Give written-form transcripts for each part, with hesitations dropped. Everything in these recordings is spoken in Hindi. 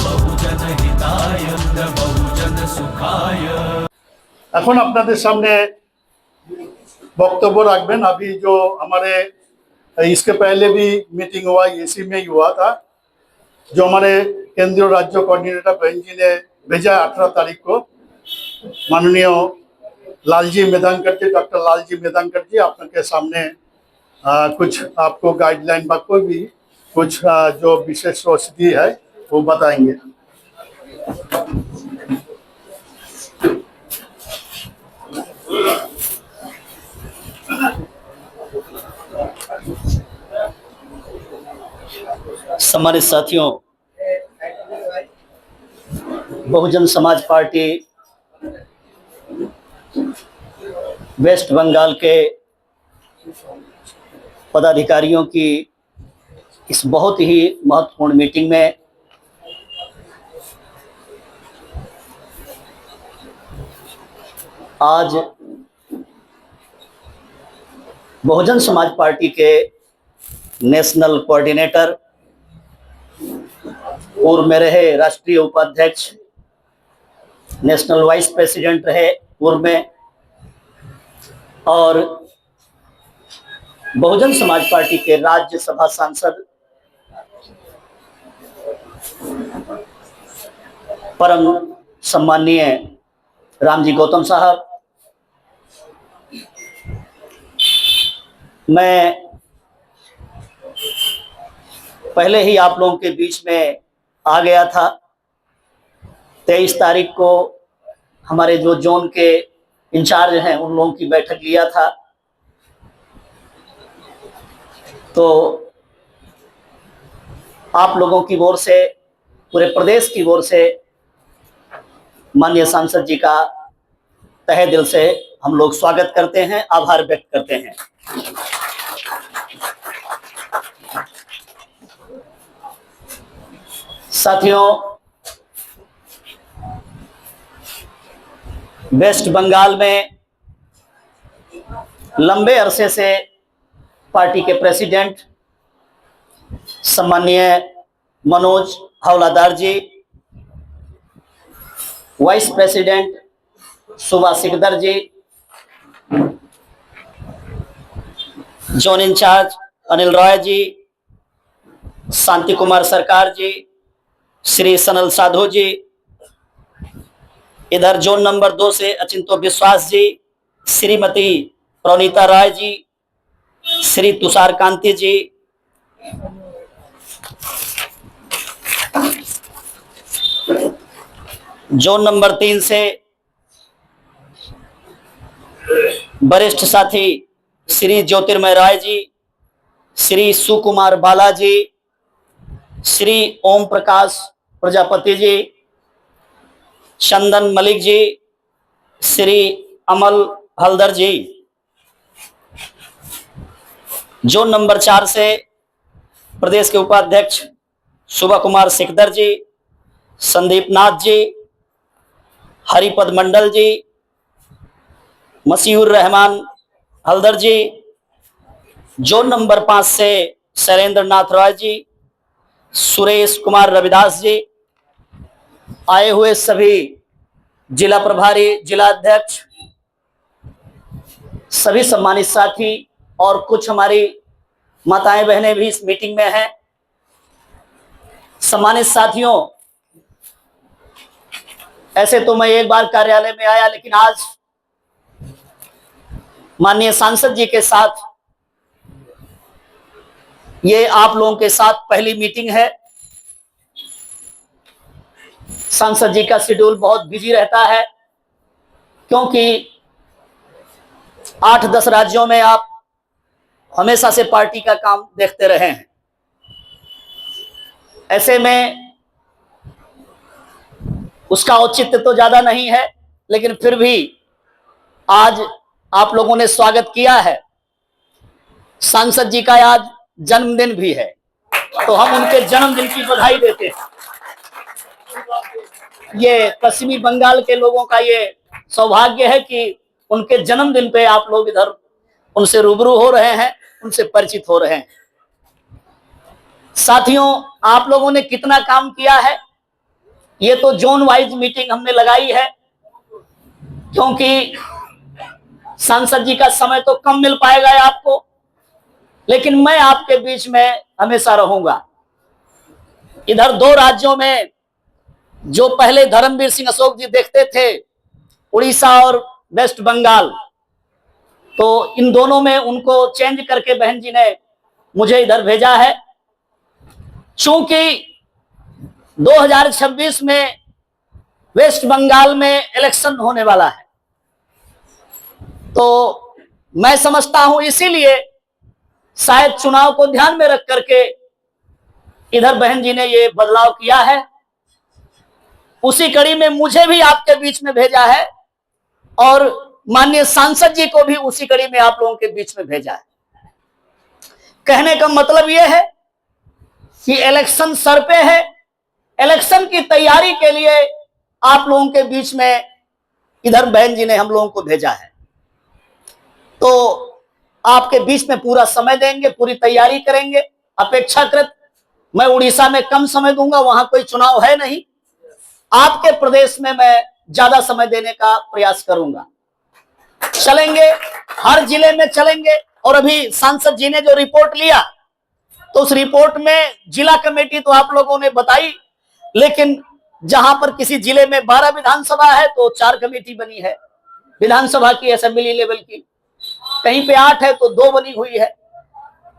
বহুজন হিতায় বহুজন সুখায়। এখন আপনাদের সামনে वक्तव्य रखबेन। अभी जो हमारे इसके पहले भी मीटिंग हुआ, इसी में ही हुआ था, जो हमारे केंद्रीय राज्य कोऑर्डिनेटर बहन जी ने भेजा 18 तारीख को, माननीय लालजी मेधांकर जी, डॉक्टर लालजी मेधांकर जी आपके सामने कुछ आपको गाइडलाइन पर कोई भी कुछ जो विशेष औषधि है वो बताएंगे। सम्मानित साथियों, बहुजन समाज पार्टी वेस्ट बंगाल के पदाधिकारियों की इस बहुत ही महत्वपूर्ण मीटिंग में आज बहुजन समाज पार्टी के नेशनल कोऑर्डिनेटर, पूर्व में रहे राष्ट्रीय उपाध्यक्ष, नेशनल वाइस प्रेसिडेंट रहे पूर्व में, और बहुजन समाज पार्टी के राज्यसभा सांसद परम सम्माननीय रामजी गौतम साहब, मैं पहले ही आप लोगों के बीच में आ गया था। 23 तारीख को हमारे जो जोन के इंचार्ज हैं उन लोगों की बैठक लिया था, तो आप लोगों की ओर से, पूरे प्रदेश की ओर से माननीय सांसद जी का तहे दिल से हम लोग स्वागत करते हैं, आभार व्यक्त करते हैं। साथियों, वेस्ट बंगाल में लंबे अरसे से पार्टी के प्रेसिडेंट सम्माननीय मनोज हवलादार जी, वाइस प्रेसिडेंट सुभाष सिकदर जी, जोन इंचार्ज अनिल रॉय जी, शांति कुमार सरकार जी, श्री सनल साधु जी, इधर जोन नंबर 2 से अचिंतो विश्वास जी, श्रीमती प्रणीता राय जी, श्री तुषार कांति जी, जोन नंबर 3 से वरिष्ठ साथी श्री ज्योतिर्मय राय जी, श्री सुकुमार बालाजी, श्री ओम प्रकाश प्रजापति जी, चंदन मलिक जी, श्री अमल हल्दर जी। जोन नंबर 4 से प्रदेश के उपाध्यक्ष सुभा कुमार सिकदर जी, संदीप नाथ जी, हरिपद मंडल जी, मसीहुर रहमान हल्दर जी। जोन नंबर 5 से शैलेंद्र नाथ रॉय जी, सुरेश कुमार रविदास जी, आए हुए सभी जिला प्रभारी, जिला अध्यक्ष, सभी सम्मानित साथी और कुछ हमारी माताएं बहनें भी इस मीटिंग में हैं। सम्मानित साथियों, ऐसे तो मैं एक बार कार्यालय में आया, लेकिन आज माननीय सांसद जी के साथ ये आप लोगों के साथ पहली मीटिंग है। सांसद जी का शेड्यूल बहुत बिजी रहता है, क्योंकि 8-10 राज्यों में आप हमेशा से पार्टी का काम देखते रहे हैं। ऐसे में उसका औचित्य तो ज्यादा नहीं है, लेकिन फिर भी आज आप लोगों ने स्वागत किया है। सांसद जी का आज जन्मदिन भी है, तो हम उनके जन्मदिन की बधाई देते हैं। ये पश्चिमी बंगाल के लोगों का ये सौभाग्य है कि उनके जन्मदिन पे आप लोग इधर उनसे रूबरू हो रहे हैं, उनसे परिचित हो रहे हैं। साथियों, आप लोगों ने कितना काम किया है ये तो जोन वाइज मीटिंग हमने लगाई है, क्योंकि सांसद जी का समय तो कम मिल पाएगा आपको, लेकिन मैं आपके बीच में हमेशा रहूंगा। इधर दो राज्यों में जो पहले धर्मवीर सिंह अशोक जी देखते थे, उड़ीसा और वेस्ट बंगाल, तो इन दोनों में उनको चेंज करके बहन जी ने मुझे इधर भेजा है। चूंकि 2026 में वेस्ट बंगाल में इलेक्शन होने वाला है, तो मैं समझता हूं इसीलिए शायद चुनाव को ध्यान में रख करके इधर बहन जी ने ये बदलाव किया है। उसी कड़ी में मुझे भी आपके बीच में भेजा है और माननीय सांसद जी को भी उसी कड़ी में आप लोगों के बीच में भेजा है। कहने का मतलब यह है कि इलेक्शन सर पे है, इलेक्शन की तैयारी के लिए आप लोगों के बीच में इधर बहन जी ने हम लोगों को भेजा है। तो आपके बीच में पूरा समय देंगे, पूरी तैयारी करेंगे। अपेक्षाकृत मैं उड़ीसा में कम समय दूंगा, वहां कोई चुनाव है नहीं। आपके प्रदेश में मैं ज्यादा समय देने का प्रयास करूंगा। चलेंगे, हर जिले में चलेंगे। और अभी सांसद जी ने जो रिपोर्ट लिया, तो उस रिपोर्ट में जिला कमेटी तो आप लोगों ने बताई, लेकिन जहां पर किसी जिले में 12 विधानसभा है तो 4 कमेटी बनी है विधानसभा की, असेंबली लेवल की। कहीं पे 8 है तो 2 बनी हुई है।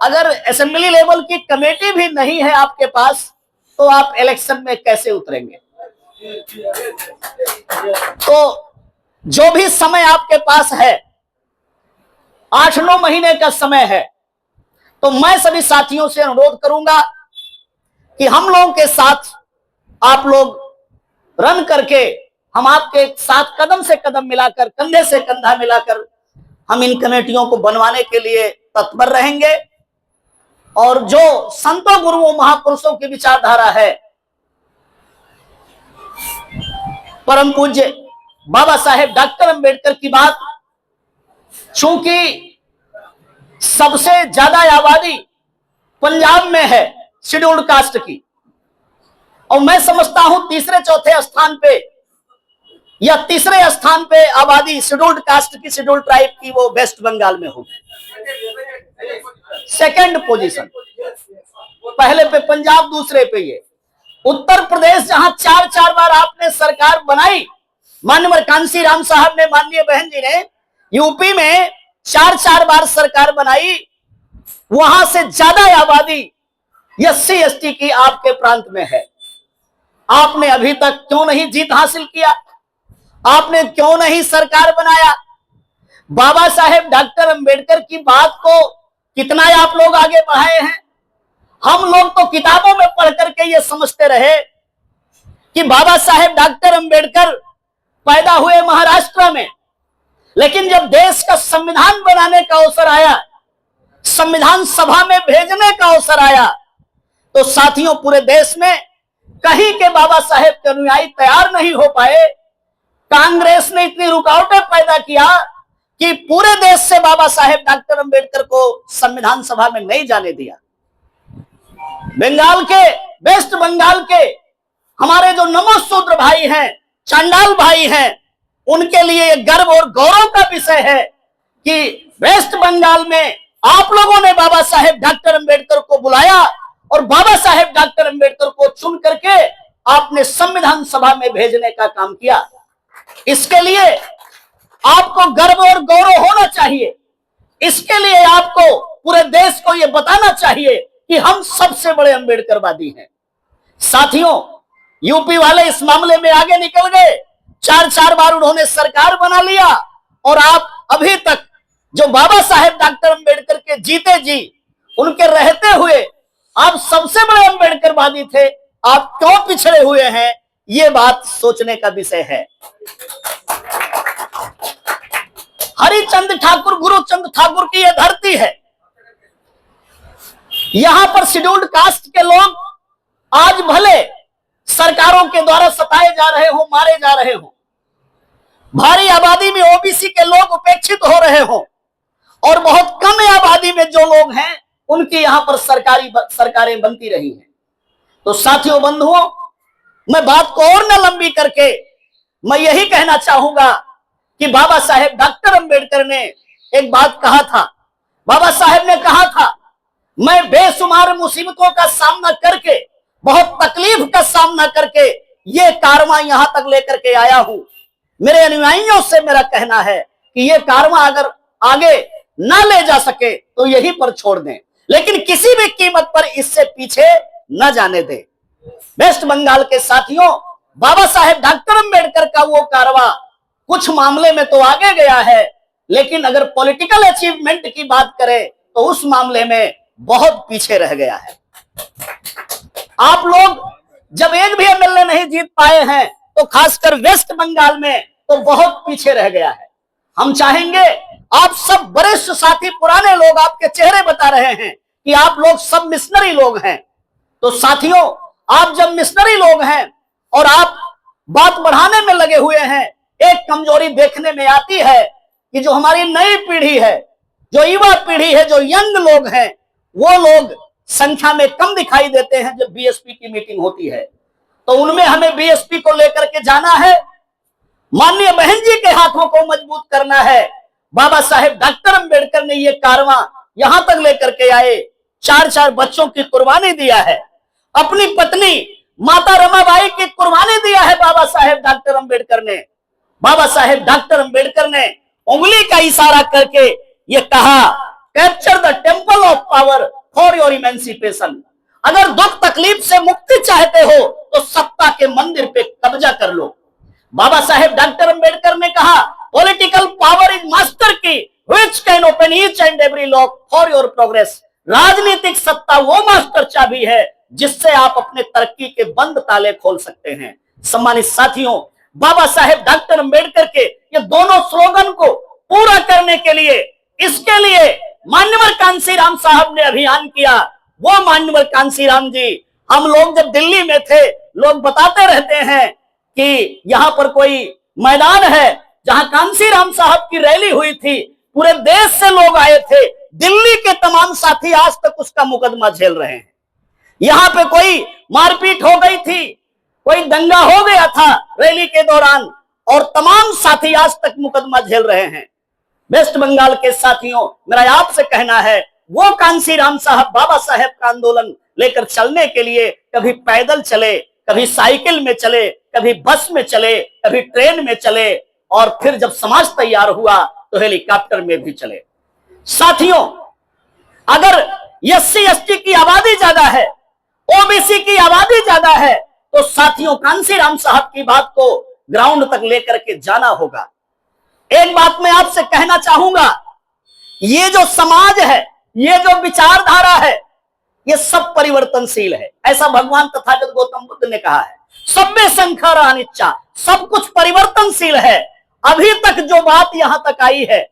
अगर असेंबली लेवल की कमेटी भी नहीं है आपके पास, तो आप इलेक्शन में कैसे उतरेंगे? तो जो भी समय आपके पास है, 8-9 महीने का समय है, तो मैं सभी साथियों से अनुरोध करूंगा कि हम लोगों के साथ आप लोग रन करके, हम आपके साथ कदम से कदम मिलाकर, कंधे से कंधा मिलाकर हम इन कमेटियों को बनवाने के लिए तत्पर रहेंगे। और जो संतों गुरुओं महापुरुषों की विचारधारा है, परम पूज्य बाबा साहेब डॉक्टर अंबेडकर की बात, चूंकि सबसे ज्यादा आबादी पंजाब में है शेड्यूल्ड कास्ट की, और मैं समझता हूं तीसरे चौथे स्थान पे या तीसरे स्थान पे आबादी शेड्यूल्ड कास्ट की, शेड्यूल्ड ट्राइब की, वो वेस्ट बंगाल में होगी। सेकंड पोजीशन, पहले पे पंजाब, दूसरे पे ये उत्तर प्रदेश, जहां 4 बार आपने सरकार बनाई, माननीय कांसी राम साहब ने, माननीय बहन जी ने यूपी में 4 बार सरकार बनाई, वहां से ज्यादा आबादी SC ST की आपके प्रांत में है। आपने अभी तक क्यों नहीं जीत हासिल किया? आपने क्यों नहीं सरकार बनाया? बाबा साहेब डॉक्टर अंबेडकर की बात को कितना आप लोग आगे बढ़ाए हैं? हम लोग तो किताबों में पढ़ करके ये समझते रहे कि बाबा साहेब डॉक्टर अंबेडकर पैदा हुए महाराष्ट्र में, लेकिन जब देश का संविधान बनाने का अवसर आया, संविधान सभा में भेजने का अवसर आया, तो साथियों पूरे देश में कहीं के बाबा साहेब के अनुयायी तैयार नहीं हो पाए। कांग्रेस ने इतनी रुकावटें पैदा किया कि पूरे देश से बाबा साहेब डॉक्टर अंबेडकर को संविधान सभा में नहीं जाने दिया। बंगाल के, वेस्ट बंगाल के हमारे जो नमो शूद्र भाई हैं, चांडाल भाई हैं, उनके लिए गर्व और गौरव का विषय है कि वेस्ट बंगाल में आप लोगों ने बाबा साहेब डॉक्टर अंबेडकर को बुलाया और बाबा साहेब डॉक्टर अंबेडकर को चुन करके आपने संविधान सभा में भेजने का काम किया। इसके लिए आपको गर्व और गौरव होना चाहिए। इसके लिए आपको पूरे देश को यह बताना चाहिए कि हम सबसे बड़े अंबेडकरवादी हैं। साथियों, यूपी वाले इस मामले में आगे निकल गए, 4 बार उन्होंने सरकार बना लिया, और आप अभी तक जो बाबा साहेब डॉक्टर अंबेडकर के जीते जी, उनके रहते हुए आप सबसे बड़े अंबेडकरवादी थे, आप क्यों पिछड़े हुए हैं? ये बात सोचने का विषय है। हरिचंद ठाकुर, गुरुचंद ठाकुर की यह धरती है। यहां पर शेड्यूल्ड कास्ट के लोग आज भले सरकारों के द्वारा सताए जा रहे हो, मारे जा रहे हो, भारी आबादी में ओबीसी के लोग उपेक्षित हो रहे हो, और बहुत कम आबादी में जो लोग हैं उनकी यहां पर सरकारें बनती रही हैं। तो साथियों, बंधुओं, मैं बात को और न लंबी करके मैं यही कहना चाहूंगा कि बाबा साहेब डॉक्टर अंबेडकर ने एक बात कहा था। बाबा साहेब ने कहा था, मैं बेशुमार मुसीबतों का सामना करके, बहुत तकलीफ का सामना करके ये कारवां यहां तक लेकर के आया हूं। मेरे अनुयायियों से मेरा कहना है कि ये कारवां अगर आगे ना ले जा सके तो यहीं पर छोड़ दें, लेकिन किसी भी कीमत पर इससे पीछे न जाने दें। वेस्ट बंगाल के साथियों, बाबा साहेब डॉक्टर अंबेडकर का वो कारवां कुछ मामले में तो आगे गया है, लेकिन अगर पॉलिटिकल अचीवमेंट की बात करें तो उस मामले में बहुत पीछे रह गया है। आप लोग जब एक भी एमएलए नहीं जीत पाए हैं तो खासकर वेस्ट बंगाल में तो बहुत पीछे रह गया है। हम चाहेंगे, आप सब वरिष्ठ साथी, पुराने लोग आपके चेहरे बता रहे हैं कि आप लोग सब मिशनरी लोग हैं। तो साथियों, आप जब मिशनरी लोग हैं और आप बात बढ़ाने में लगे हुए हैं, एक कमजोरी देखने में आती है कि जो हमारी नई पीढ़ी है, जो युवा पीढ़ी है, जो यंग लोग हैं, वो लोग संख्या में कम दिखाई देते हैं। जब बीएसपी की मीटिंग होती है तो उनमें हमें बीएसपी को लेकर के जाना है, माननीय बहन जी के हाथों को मजबूत करना है। बाबा साहेब डॉक्टर अंबेडकर ने ये कारवां यहां तक लेकर के आए, 4 बच्चों की कुर्बानी दिया है, अपनी पत्नी माता रमाबाई की कुर्बानी दिया है बाबा साहेब डॉक्टर अंबेडकर ने। बाबा साहेब डॉक्टर अंबेडकर ने उंगली का इशारा करके ये कहा, capture the temple of power for your emancipation. अगर दुख तकलीफ से मुक्ति चाहते हो तो सत्ता के मंदिर पे कब्जा कर लो। बाबा साहेब डॉक्टर अंबेडकर ने कहा, पॉलिटिकल पावर इज मास्टर की which can open each and every lock for your progress. राजनीतिक सत्ता वो मास्टर चाबी है जिससे आप अपने तरक्की के बंद ताले खोल सकते हैं। सम्मानित साथियों, बाबा साहेब डॉक्टर अंबेडकर के ये दोनों स्लोगन को पूरा करने के लिए, इसके लिए मान्यवर कांसीराम साहब ने अभियान किया। वो मान्यवर कांसीराम जी, हम लोग जब दिल्ली में थे, लोग बताते रहते हैं कि यहां पर कोई मैदान है जहां कांसीराम साहब की रैली हुई थी, पूरे देश से लोग आए थे, दिल्ली के तमाम साथी आज तक उसका मुकदमा झेल रहे हैं। यहां पे कोई मारपीट हो गई थी, कोई दंगा हो गया था रैली के दौरान, और तमाम साथी आज तक मुकदमा झेल रहे हैं। वेस्ट बंगाल के साथियों, मेरा आपसे कहना है, वो कांसीराम साहब बाबा साहेब का आंदोलन लेकर चलने के लिए कभी पैदल चले, कभी साइकिल में चले, कभी बस में चले, कभी ट्रेन में चले, और फिर जब समाज तैयार हुआ तो हेलीकॉप्टर में भी चले। साथियों, अगर एससी एसटी की आबादी ज्यादा है, ओबीसी की आबादी ज्यादा है, तो साथियों कांसीराम साहब की बात को ग्राउंड तक लेकर के जाना होगा। एक बात मैं आपसे कहना चाहूंगा, ये जो समाज है, ये जो विचारधारा है, ये सब परिवर्तनशील है। ऐसा भगवान तथागत गौतम बुद्ध ने कहा है, सब्बे संखारा अनिच्चा, सब कुछ परिवर्तनशील है। अभी तक जो बात यहां तक आई है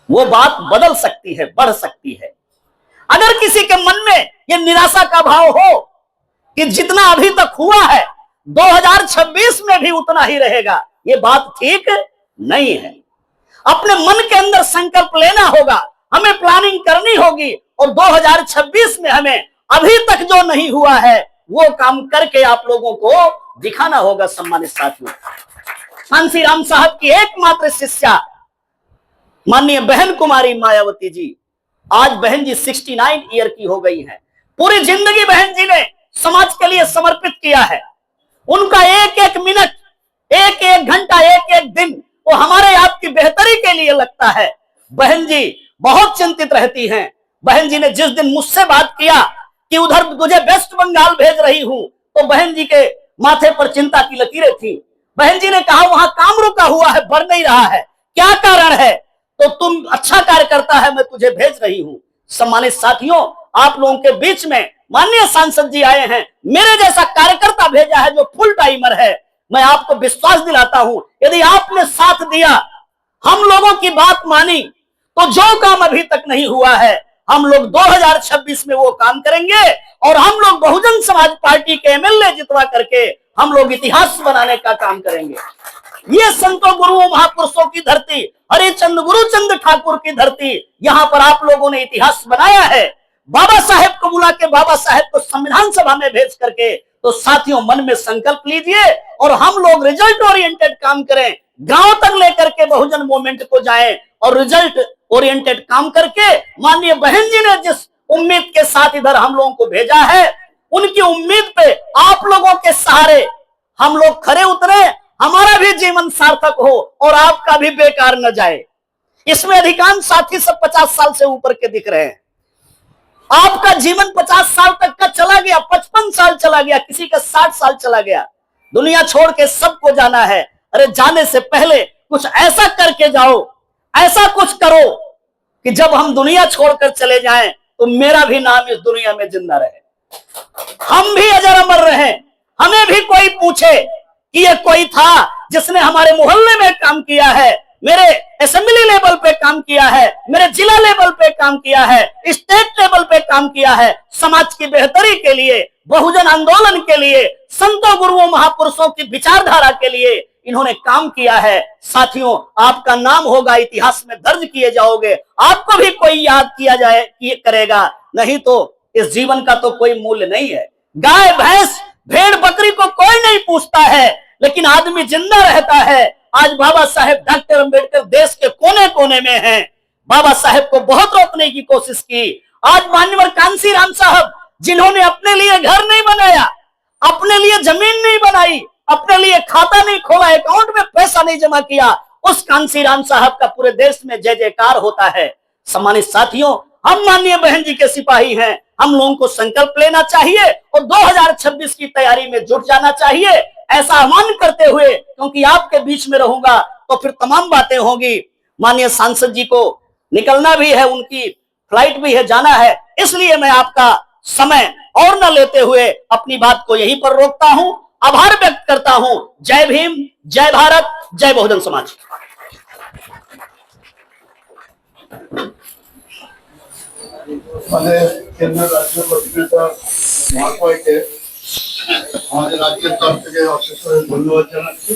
वो बात बदल सकती है, बढ़ सकती है। अगर किसी के मन में ये निराशा का भाव हो कि जितना अभी तक हुआ है 2026 में भी उतना ही रहेगा, ये बात ठीक नहीं है। अपने मन के अंदर संकल्प लेना होगा, हमें प्लानिंग करनी होगी, और 2026 में हमें अभी तक जो नहीं हुआ है वो काम करके आप लोगों को दिखाना होगा। सम्मानित साथियों, कांसीराम साहब की एकमात्र शिष्या माननीय बहन कुमारी मायावती जी, आज बहन जी 69 ईयर की हो गई हैं। पूरी जिंदगी बहन जी ने समाज के लिए समर्पित किया है। उनका एक एक मिनट, एक एक घंटा, एक एक दिन वो हमारे आपकी बेहतरी के लिए लगता है। बहन जी बहुत चिंतित रहती हैं। बहन जी ने जिस दिन मुझसे बात किया कि उधर मुझे वेस्ट बंगाल भेज रही हूं, तो बहन जी के माथे पर चिंता की लकीरें थी। बहन जी ने कहा, वहां काम रुका हुआ है, बढ़ नहीं रहा है, क्या कारण है? तो तुम अच्छा कार्य करता है, मैं तुझे भेज रही हूं। सम्मानित साथियों, आप लोगों के बीच में माननीय सांसद जी आए हैं, मेरे जैसा कार्यकर्ता भेजा है जो फुल टाइमर है। मैं आपको विश्वास दिलाता हूं, यदि आपने साथ दिया, हम लोगों की बात मानी, तो जो काम अभी तक नहीं हुआ है हम लोग 2026 में वो काम करेंगे, और हम लोग बहुजन समाज पार्टी के एमएलए जितवा करके हम लोग इतिहास बनाने का काम करेंगे। ये संतों गुरुओं महापुरुषों की धरती, हरिचंद गुरुचंद ठाकुर की धरती, यहां पर आप लोगों ने इतिहास बनाया है। बाबा साहेब को बुला के बाबा साहेब को संविधान सभा में भेज करके तो साथियों मन में संकल्प लीजिए और हम लोग रिजल्ट ओरिएंटेड काम करें, गांव तक लेकर के बहुजन मूवमेंट को जाएं और रिजल्ट ओरिएंटेड काम करके माननीय बहन जी ने जिस उम्मीद के साथ इधर हम लोगों को भेजा है, उनकी उम्मीद पे आप लोगों के सहारे हम लोग खरे उतरे, हमारा भी जीवन सार्थक हो और आपका भी बेकार न जाए। इसमें अधिकांश साथी सब 50 साल से ऊपर के दिख रहे हैं। आपका जीवन 50 साल तक का चला गया, 55 साल चला गया, किसी का 60 साल चला गया। दुनिया छोड़ के सबको जाना है। अरे जाने से पहले कुछ ऐसा करके जाओ, ऐसा कुछ करो कि जब हम दुनिया छोड़कर चले जाएं तो मेरा भी नाम इस दुनिया में जिंदा रहे, हम भी अजर अमर रहे। हमें भी कोई पूछे कि ये कोई था जिसने हमारे मोहल्ले में काम किया है, मेरे असेंबली लेवल पे काम किया है, मेरे जिला लेवल पे काम किया है, स्टेट लेवल पे काम किया है, समाज की बेहतरी के लिए, बहुजन आंदोलन के लिए, संतों गुरुओं महापुरुषों की विचारधारा के लिए इन्होंने काम किया है। साथियों, आपका नाम होगा, इतिहास में दर्ज किए जाओगे, आपको भी कोई याद किया जाए कि करेगा, नहीं तो इस जीवन का तो कोई मूल्य नहीं है। गाय भैंस भेड़ बकरी को कोई नहीं पूछता है, लेकिन आदमी जिंदा रहता है। आज बाबा साहेब डॉक्टर अंबेडकर देश के कोने कोने में हैं। बाबा साहेब को बहुत रोकने की कोशिश की। आज मान्यवर कांसी राम साहब, जिन्होंने अपने लिए घर नहीं बनाया, अपने लिए जमीन नहीं बनाई, अपने लिए खाता नहीं खोला, अकाउंट में पैसा नहीं जमा किया, उस कांसी राम साहब का पूरे देश में जय जयकार होता है। सम्मानित साथियों, हम माननीय बहन जी के सिपाही हैं। हम लोगों को संकल्प लेना चाहिए और 2026 की तैयारी में जुट जाना चाहिए, ऐसा आह्वान करते हुए, क्योंकि आपके बीच में रहूंगा तो फिर तमाम बातें होंगी। माननीय सांसद जी को निकलना भी है, उनकी फ्लाइट भी है, जाना है, इसलिए मैं आपका समय और न लेते हुए अपनी बात को यहीं पर रोकता हूं। आभार व्यक्त करता हूं। जय भीम, जय भारत, जय बहुजन समाज। केंद्र राज्य কর্তৃপক্ষ মহাশয়কে আমাদের রাজ্যের তরফ থেকে অশেষ ধন্যবাদ জানাচ্ছি।